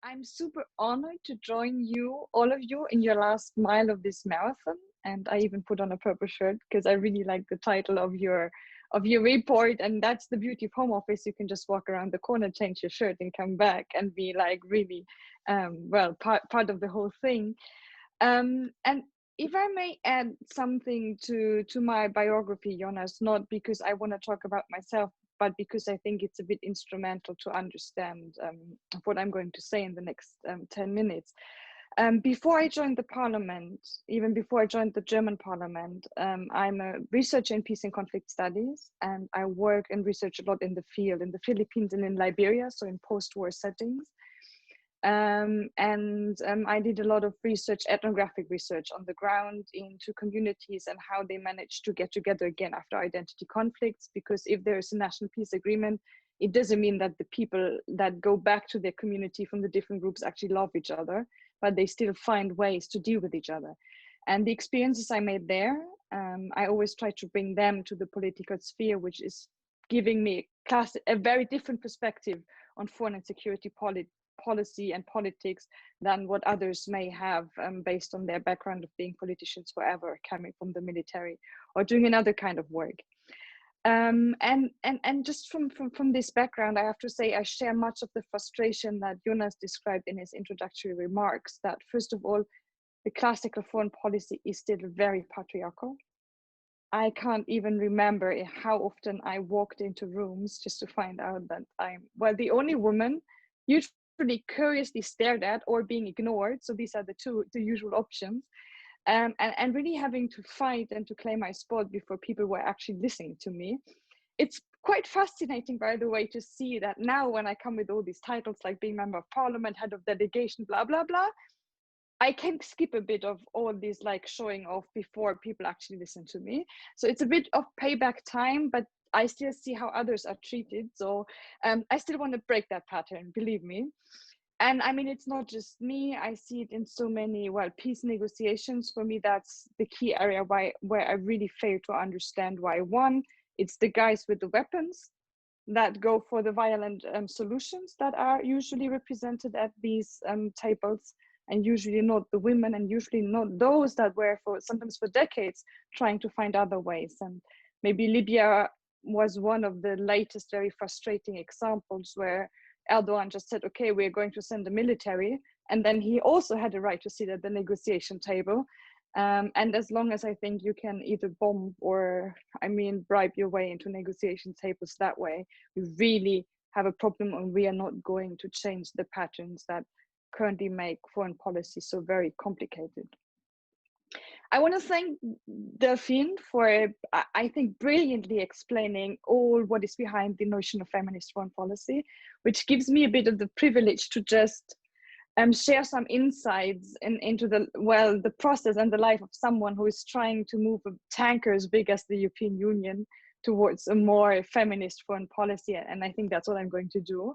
I'm super honored to join you, all of you, in your last mile of this marathon. And I even put on a purple shirt because I really like the title of your report. And that's the beauty of home office. You can just walk around the corner, change your shirt, and come back and be like really, well, part of the whole thing. And if I may add something to my biography, Jonas, not because I want to talk about myself, but because I think it's a bit instrumental to understand what I'm going to say in the next 10 minutes. Before I joined the parliament, even before I joined the German parliament, I'm a researcher in peace and conflict studies, and I work and research a lot in the field, in the Philippines and in Liberia, so in post-war settings. I did a lot of research, ethnographic research on the ground into communities and how they managed to get together again after identity conflicts. Because if there is a national peace agreement, it doesn't mean that the people that go back to their community from the different groups actually love each other, but they still find ways to deal with each other. And the experiences I made there, I always try to bring them to the political sphere, which is giving me a very different perspective on foreign and security policy and politics than what others may have based on their background of being politicians forever, coming from the military or doing another kind of work. And just from this background, I have to say I share much of the frustration that Jonas described in his introductory remarks, that first of all, the classical foreign policy is still very patriarchal. I can't even remember how often I walked into rooms just to find out that I'm, well, the only woman, usually curiously stared at or being ignored. So these are the usual options. And really having to fight and to claim my spot before people were actually listening to me. It's quite fascinating, by the way, to see that now when I come with all these titles like being member of parliament, head of delegation, blah, blah, blah, I can skip a bit of all these like showing off before people actually listen to me. So it's a bit of payback time, but I still see how others are treated. So I still want to break that pattern, believe me. And I mean, it's not just me. I see it in so many, well, peace negotiations. For me, that's the key area where I really fail to understand why. One, it's the guys with the weapons that go for the violent solutions that are usually represented at these tables, and usually not the women, and usually not those that were sometimes for decades trying to find other ways. And maybe Libya was one of the latest very frustrating examples where Erdogan just said, okay, we're going to send the military. And then he also had the right to sit at the negotiation table. And as long as I think you can either bomb or, I mean, bribe your way into negotiation tables that way, we really have a problem, and we are not going to change the patterns that currently make foreign policy so very complicated. I want to thank Delphine for, I think, brilliantly explaining all what is behind the notion of feminist foreign policy, which gives me a bit of the privilege to just share some insights into the process and the life of someone who is trying to move a tanker as big as the European Union towards a more feminist foreign policy. And I think that's what I'm going to do.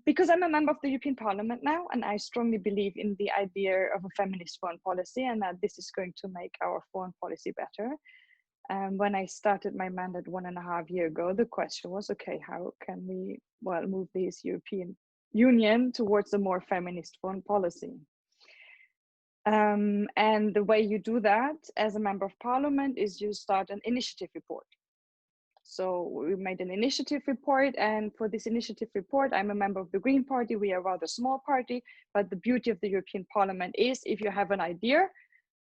Because I'm a member of the European Parliament now, and I strongly believe in the idea of a feminist foreign policy, and that this is going to make our foreign policy better. When I started my mandate 1.5 years ago, the question was, okay, how can we, well, move this European Union towards a more feminist foreign policy? And the way you do that as a member of parliament is you start an initiative report. So we made an initiative report, and for this initiative report, I'm a member of the Green Party. We are a rather small party, but the beauty of the European Parliament is if you have an idea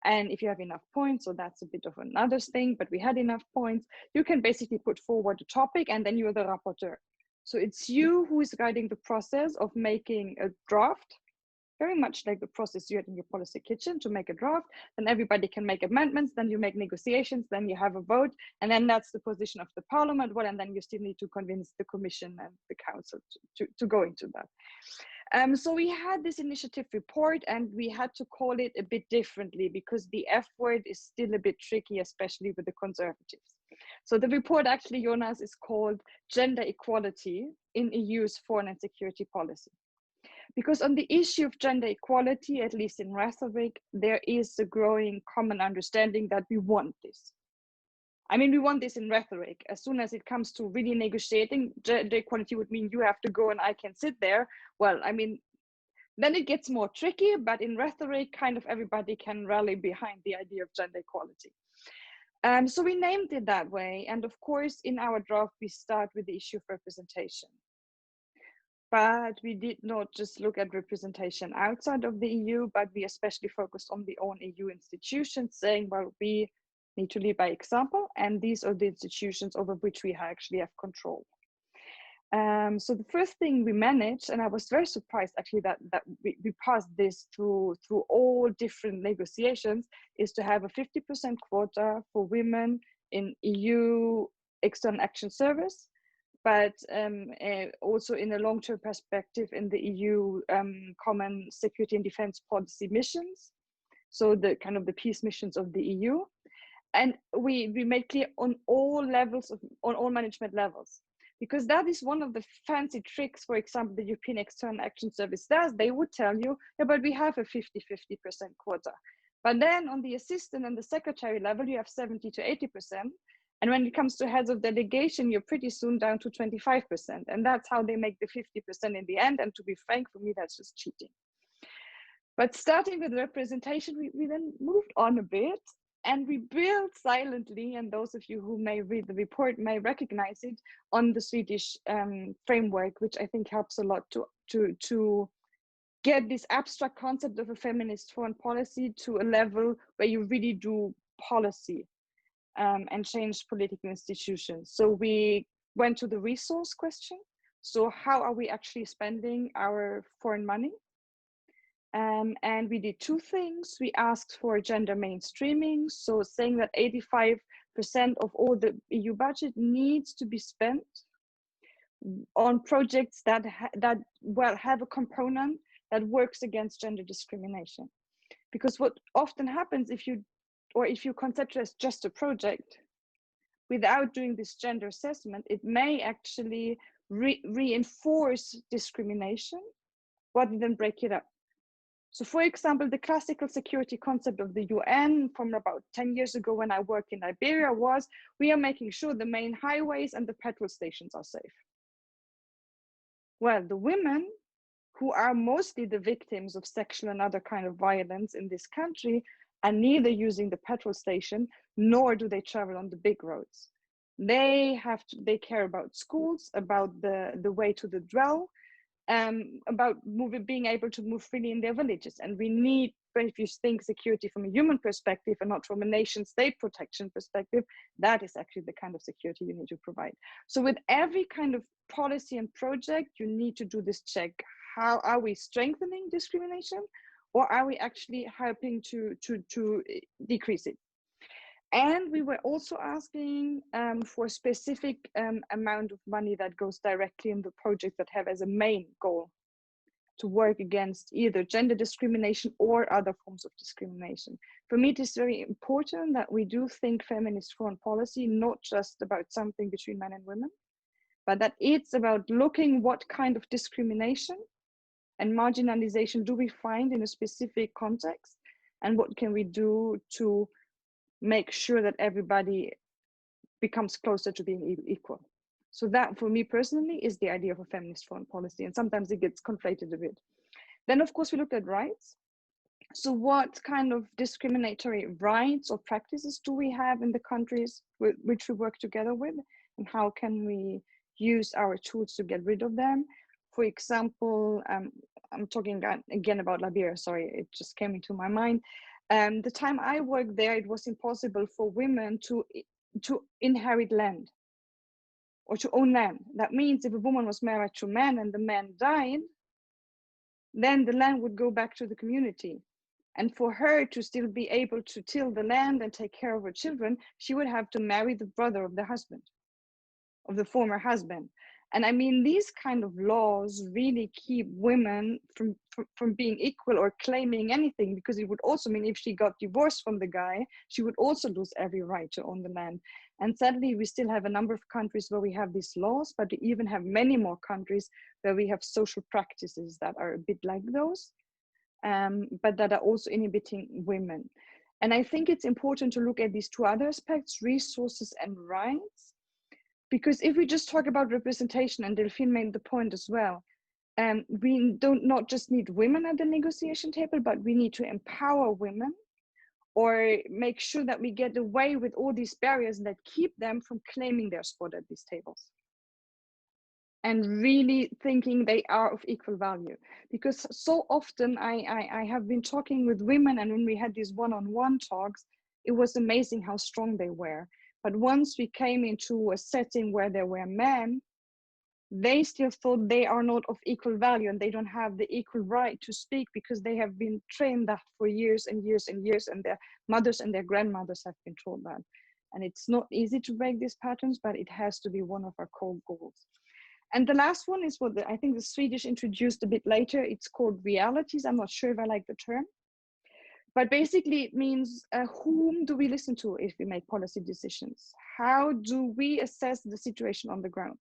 and if you have enough points, so that's a bit of another thing, but we had enough points, you can basically put forward a topic and then you're the rapporteur. So it's you who is guiding the process of making a draft, very much like the process you had in your policy kitchen to make a draft. Then everybody can make amendments, then you make negotiations, then you have a vote, and then that's the position of the parliament. Well, and then you still need to convince the commission and the council to go into that. So we had this initiative report, and we had to call it a bit differently because the F word is still a bit tricky, especially with the conservatives. So the report actually, Jonas, is called Gender Equality in EU's Foreign and Security Policy. Because on the issue of gender equality, at least in rhetoric, there is a growing common understanding that we want this. I mean, we want this in rhetoric. As soon as it comes to really negotiating, gender equality would mean you have to go and I can sit there. Well, I mean, Then it gets more tricky, but in rhetoric, kind of everybody can rally behind the idea of gender equality. So we named it that way. And of course, in our draft, we start with the issue of representation. But we did not just look at representation outside of the EU, but we especially focused on the own EU institutions, saying, well, we need to lead by example, and these are the institutions over which we actually have control. So the first thing we managed, and I was very surprised actually that we passed this through all different negotiations, is to have a 50% quota for women in EU External Action Service, but also in a long-term perspective in the EU Common Security and Defense Policy missions, so the kind of the peace missions of the EU. And we made clear on all levels, on all management levels, because that is one of the fancy tricks, for example, the European External Action Service does. They would tell you, yeah, but we have a 50% quota. But then on the assistant and the secretary level, you have 70 to 80%. And when it comes to heads of delegation, you're pretty soon down to 25%. And that's how they make the 50% in the end. And to be frank, for me, that's just cheating. But starting with representation, we then moved on a bit. And we built silently, and those of you who may read the report may recognize it, on the Swedish framework, which I think helps a lot to get this abstract concept of a feminist foreign policy to a level where you really do policy and change political institutions. So we went to the resource question. So how are we actually spending our foreign money? And we did two things. We asked for gender mainstreaming, so saying that 85% of all the EU budget needs to be spent on projects that have a component that works against gender discrimination. Because what often happens if you consider as just a project without doing this gender assessment, it may actually reinforce discrimination rather than break it up. So for example, the classical security concept of the UN from about 10 years ago when I worked in Liberia was, we are making sure the main highways and the petrol stations are safe. Well, the women who are mostly the victims of sexual and other kind of violence in this country are neither using the petrol station, nor do they travel on the big roads. They care about schools, about the way to the dwell, about being able to move freely in their villages. And we need, if you think security from a human perspective and not from a nation state protection perspective, that is actually the kind of security you need to provide. So with every kind of policy and project, you need to do this check. How are we strengthening discrimination, or are we actually helping to decrease it? And we were also asking for a specific amount of money that goes directly in the projects that have as a main goal to work against either gender discrimination or other forms of discrimination. For me, it is very important that we do think feminist foreign policy, not just about something between men and women, but that it's about looking what kind of discrimination and marginalization do we find in a specific context, and what can we do to make sure that everybody becomes closer to being equal. So that, for me personally, is the idea of a feminist foreign policy, and sometimes it gets conflated a bit. Then, of course, we looked at rights. So what kind of discriminatory rights or practices do we have in the countries which we work together with, and how can we use our tools to get rid of them? For example, I'm talking again about Liberia, sorry, it just came into my mind. The time I worked there, it was impossible for women to inherit land or to own land. That means if a woman was married to a man and the man died, then the land would go back to the community. And for her to still be able to till the land and take care of her children, she would have to marry the brother of the husband, of the former husband. And I mean, these kind of laws really keep women from being equal or claiming anything, because it would also mean if she got divorced from the guy, she would also lose every right to own the land. And sadly, we still have a number of countries where we have these laws, but we even have many more countries where we have social practices that are a bit like those, but that are also inhibiting women. And I think it's important to look at these two other aspects, resources and rights. Because if we just talk about representation, and Delphine made the point as well, We don't not just need women at the negotiation table, but we need to empower women, or make sure that we get away with all these barriers that keep them from claiming their spot at these tables, and really thinking they are of equal value. Because so often I have been talking with women, and when we had these one-on-one talks, it was amazing how strong they were. But once we came into a setting where there were men, they still thought they are not of equal value, and they don't have the equal right to speak, because they have been trained that for years and years and years, and their mothers and their grandmothers have been told that. And it's not easy to break these patterns, but it has to be one of our core goals. And the last one is what I think the Swedish introduced a bit later. It's called realities. I'm not sure if I like the term, but basically it means whom do we listen to if we make policy decisions? How do we assess the situation on the ground?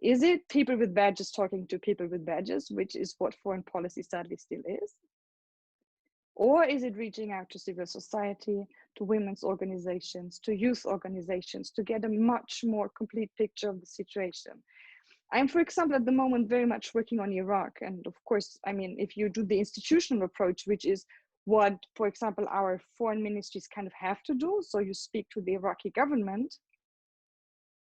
Is it people with badges talking to people with badges, which is what foreign policy sadly still is? Or is it reaching out to civil society, to women's organizations, to youth organizations, to get a much more complete picture of the situation? I'm, for example, at the moment very much working on Iraq. And of course, I mean, if you do the institutional approach, which is what, for example, our foreign ministries kind of have to do, so you speak to the Iraqi government,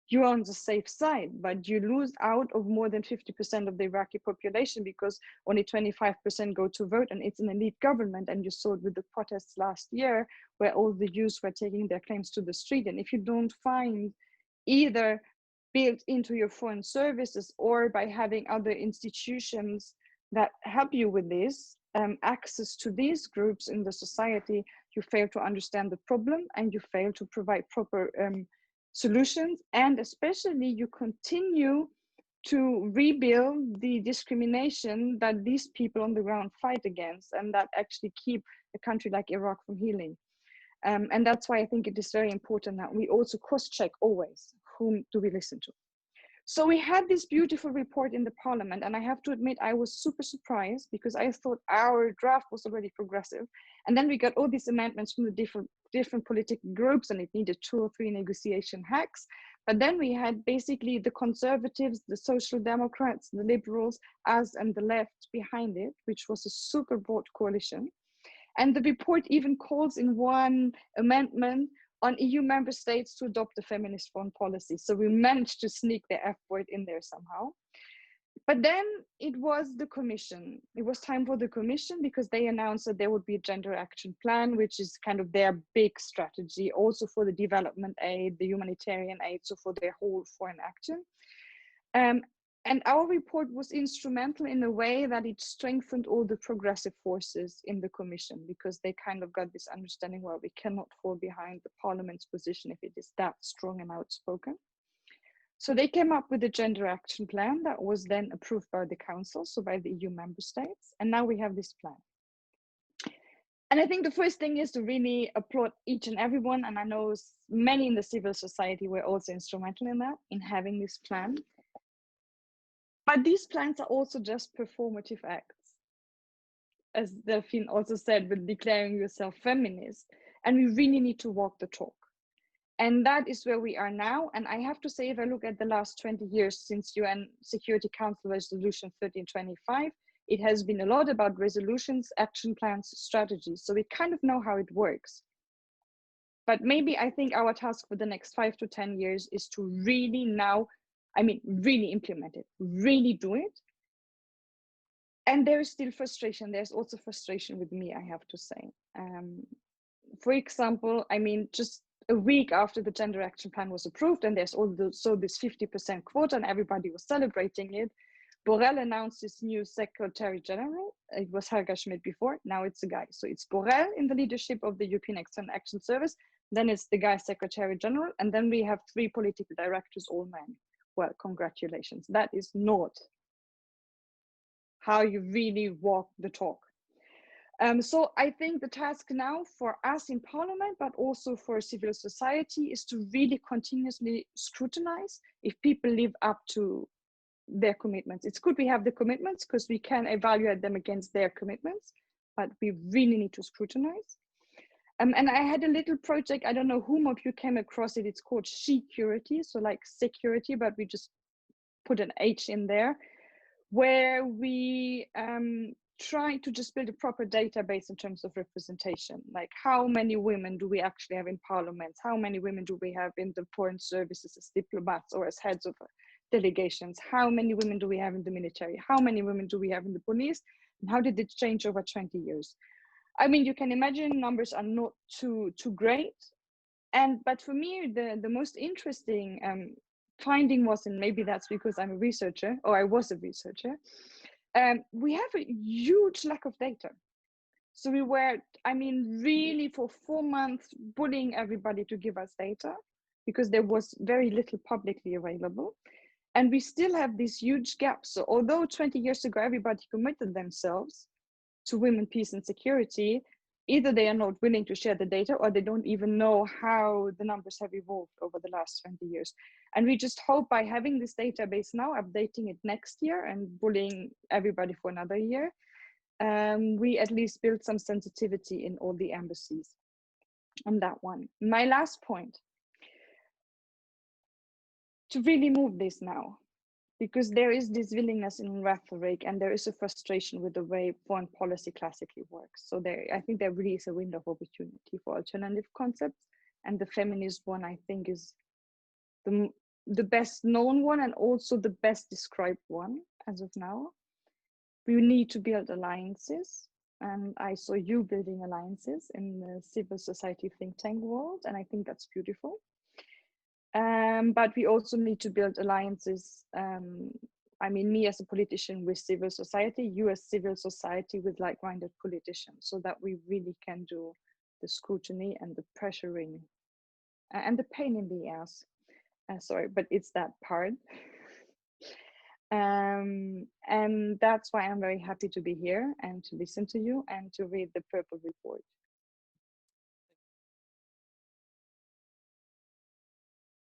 you're on the safe side, but you lose out of more than 50% of the Iraqi population, because only 25% go to vote, and it's an elite government. And you saw it with the protests last year, where all the youths were taking their claims to the street. And if you don't find either built into your foreign services, or by having other institutions that help you with this, access to these groups in the society, you fail to understand the problem, and you fail to provide proper solutions. And especially you continue to rebuild the discrimination that these people on the ground fight against, and that actually keep a country like Iraq from healing. And that's why I think it is very important that we also cross-check always, whom do we listen to? So we had this beautiful report in the parliament, and I have to admit I was super surprised, because I thought our draft was already progressive. And then we got all these amendments from the different political groups, and it needed 2 or 3 negotiation hacks. But then we had basically the conservatives, the social democrats, the liberals, us, and the left behind it, which was a super broad coalition. And the report even calls in one amendment on EU member states to adopt a feminist foreign policy. So we managed to sneak the F word in there somehow. But then it was the Commission. It was time for the Commission, because they announced that there would be a gender action plan, which is kind of their big strategy, also for the development aid, the humanitarian aid, so for their whole foreign action. And our report was instrumental in a way that it strengthened all the progressive forces in the Commission, because they kind of got this understanding, well, we cannot fall behind the Parliament's position if it is that strong and outspoken. So they came up with a gender action plan that was then approved by the Council, so by the EU member states. And now we have this plan. And I think the first thing is to really applaud each and everyone. And I know many in the civil society were also instrumental in that, in having this plan. But these plans are also just performative acts, as Delphine also said, with declaring yourself feminist. And we really need to walk the talk. And that is where we are now. And I have to say, if I look at the last 20 years since UN Security Council Resolution 1325, it has been a lot about resolutions, action plans, strategies. So we kind of know how it works. But maybe I think our task for the next 5 to 10 years is to really now, really implement it, really do it. And there is still frustration. There's also frustration with me, I have to say. For example, just a week after the gender action plan was approved, and there's also this 50% quota, and everybody was celebrating it, Borrell announced his new Secretary General. It was Helga Schmidt before, now it's a guy. So it's Borrell in the leadership of the European External Action Service, then it's the guy Secretary General, and then we have 3 political directors, all men. Well, congratulations. That is not how you really walk the talk. So I think the task now for us in Parliament, but also for civil society, is to really continuously scrutinize if people live up to their commitments. It's good we have the commitments, because we can evaluate them against their commitments, but we really need to scrutinize. And I had a little project, I don't know whom of you came across it, it's called She-curity, so like security, but we just put an H in there, where we try to just build a proper database in terms of representation. Like, how many women do we actually have in parliaments? How many women do we have in the foreign services as diplomats or as heads of delegations? How many women do we have in the military? How many women do we have in the police? And how did it change over 20 years? I mean, you can imagine numbers are not too great. But for me, the most interesting finding was, and maybe that's because I'm a researcher, or I was a researcher, we have a huge lack of data. So we were, I mean, really for 4 months bullying everybody to give us data because there was very little publicly available. And we still have these huge gaps. So although 20 years ago, everybody committed themselves to women, peace and security, either they are not willing to share the data or they don't even know how the numbers have evolved over the last 20 years. And we just hope by having this database now, updating it next year and bullying everybody for another year, we at least build some sensitivity in all the embassies on that one. My last point, to really move this now, because there is this willingness in rhetoric and there is a frustration with the way foreign policy classically works. So I think there really is a window of opportunity for alternative concepts, and the feminist one, I think, is the best known one and also the best described one as of now. We need to build alliances, and I saw you building alliances in the civil society think tank world, and I think that's beautiful. But we also need to build alliances. I mean, me as a politician with civil society, you as civil society with like-minded politicians, so that we really can do the scrutiny and the pressuring and the pain in the ass. Sorry, but it's that part. And that's why I'm very happy to be here and to listen to you and to read the Purple Report.